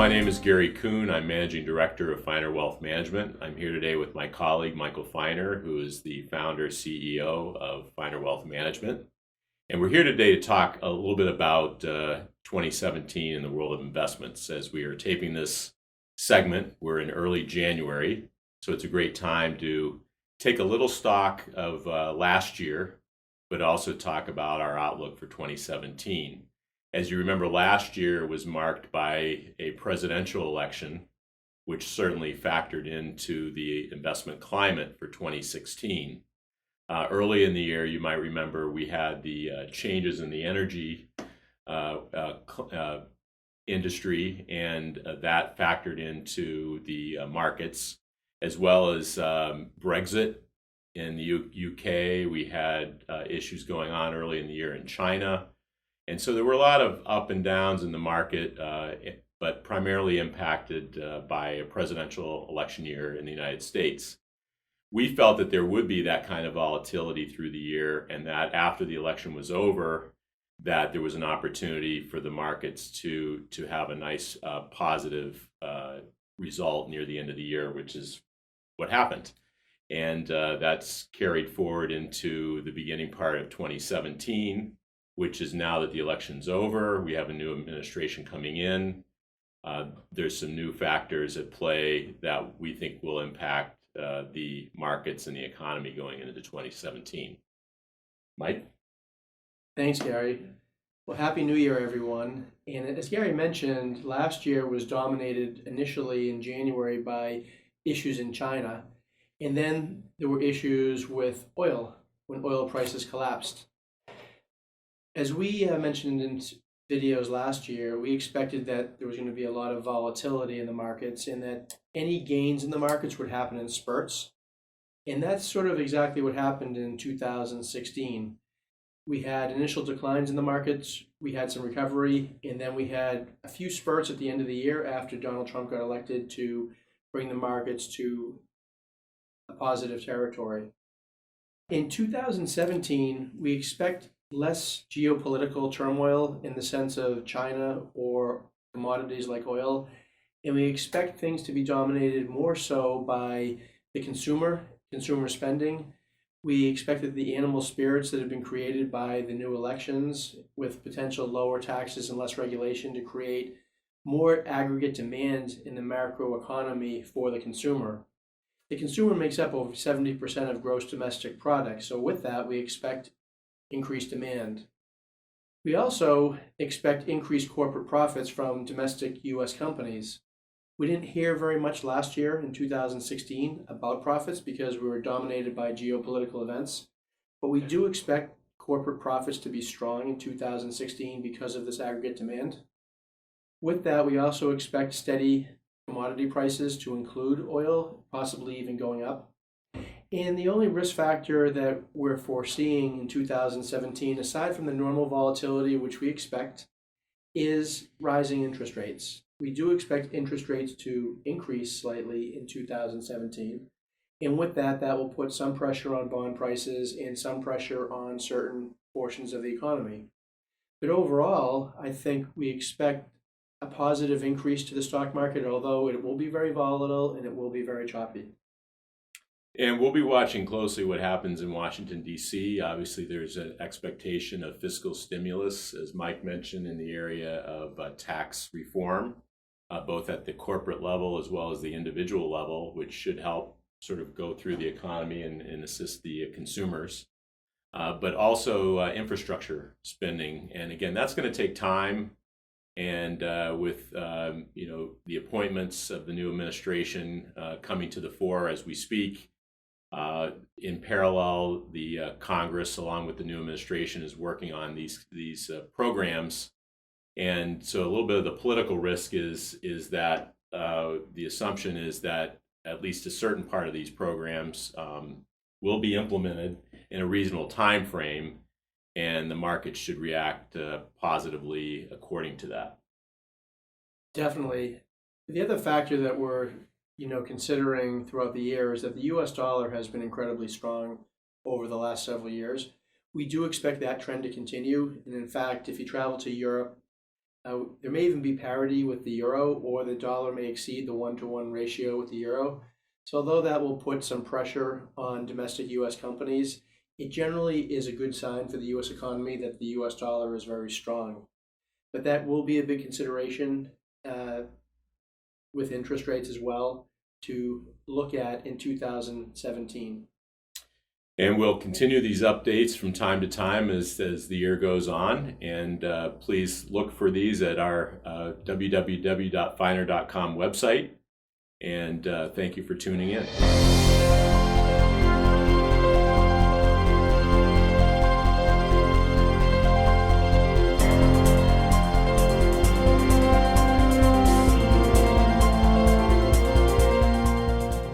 my name is Gary Kuhn. I'm Managing Director of Finer Wealth Management. I'm here today with my colleague, Michael Finer, who is the founder CEO of Finer Wealth Management. And we're here today to talk a little bit about 2017 in the world of investments. As we are taping this segment, we're in early January, so it's a great time to take a little stock of last year, but also talk about our outlook for 2017. As you remember, last year was marked by a presidential election, which certainly factored into the investment climate for 2016. Early in the year, you might remember we had the changes in the energy industry, and that factored into the markets, as well as Brexit in the UK. We had issues going on early in the year in China. And so there were a lot of up and downs in the market, but primarily impacted by a presidential election year in the United States. We felt that there would be that kind of volatility through the year, and that after the election was over, that there was an opportunity for the markets to have a nice positive result near the end of the year, which is what happened. And that's carried forward into the beginning part of 2017. Which is now that the election's over, we have a new administration coming in. There's some new factors at play that we think will impact the markets and the economy going into 2017. Mike? Thanks, Gary. Well, Happy New Year, everyone. And as Gary mentioned, last year was dominated initially in January by issues in China. And then there were issues with oil when oil prices collapsed. As we mentioned in videos last year, we expected that there was going to be a lot of volatility in the markets and that any gains in the markets would happen in spurts. And that's sort of exactly what happened in 2016. We had initial declines in the markets, we had some recovery, and then we had a few spurts at the end of the year after Donald Trump got elected to bring the markets to a positive territory. In 2017, we expect less geopolitical turmoil in the sense of China or commodities like oil, and we expect things to be dominated more so by the consumer spending. We expect that the animal spirits that have been created by the new elections, with potential lower taxes and less regulation, to create more aggregate demand in the macro economy for the consumer. The consumer makes up over 70% of gross domestic product, so with that we expect increased demand. We also expect increased corporate profits from domestic U.S. companies. We didn't hear very much last year in 2016 about profits because we were dominated by geopolitical events, but we do expect corporate profits to be strong in 2016 because of this aggregate demand. With that, we also expect steady commodity prices to include oil, possibly even going up. And the only risk factor that we're foreseeing in 2017, aside from the normal volatility which we expect, is rising interest rates. We do expect interest rates to increase slightly in 2017. And with that, that will put some pressure on bond prices and some pressure on certain portions of the economy. But overall, I think we expect a positive increase to the stock market, although it will be very volatile and it will be very choppy. And we'll be watching closely what happens in Washington, D.C. Obviously, there's an expectation of fiscal stimulus, as Mike mentioned, in the area of tax reform, both at the corporate level as well as the individual level, which should help sort of go through the economy and assist the consumers. But also infrastructure spending. And again, that's going to take time. And with the appointments of the new administration coming to the fore as we speak, in parallel, the Congress, along with the new administration, is working on these programs. And so a little bit of the political risk is that the assumption is that at least a certain part of these programs will be implemented in a reasonable time frame, and the market should react positively according to that. Definitely. The other factor that we're considering throughout the year is that the US dollar has been incredibly strong over the last several years. We do expect that trend to continue. And in fact, if you travel to Europe There may even be parity with the euro, or the dollar may exceed the 1-to-1 ratio with the euro. So although that will put some pressure on domestic U.S. companies, it generally is a good sign for the U.S. economy that the U.S. dollar is very strong. But that will be a big consideration with interest rates as well to look at in 2017. And we'll continue these updates from time to time as the year goes on. And please look for these at our www.finer.com website. And thank you for tuning in.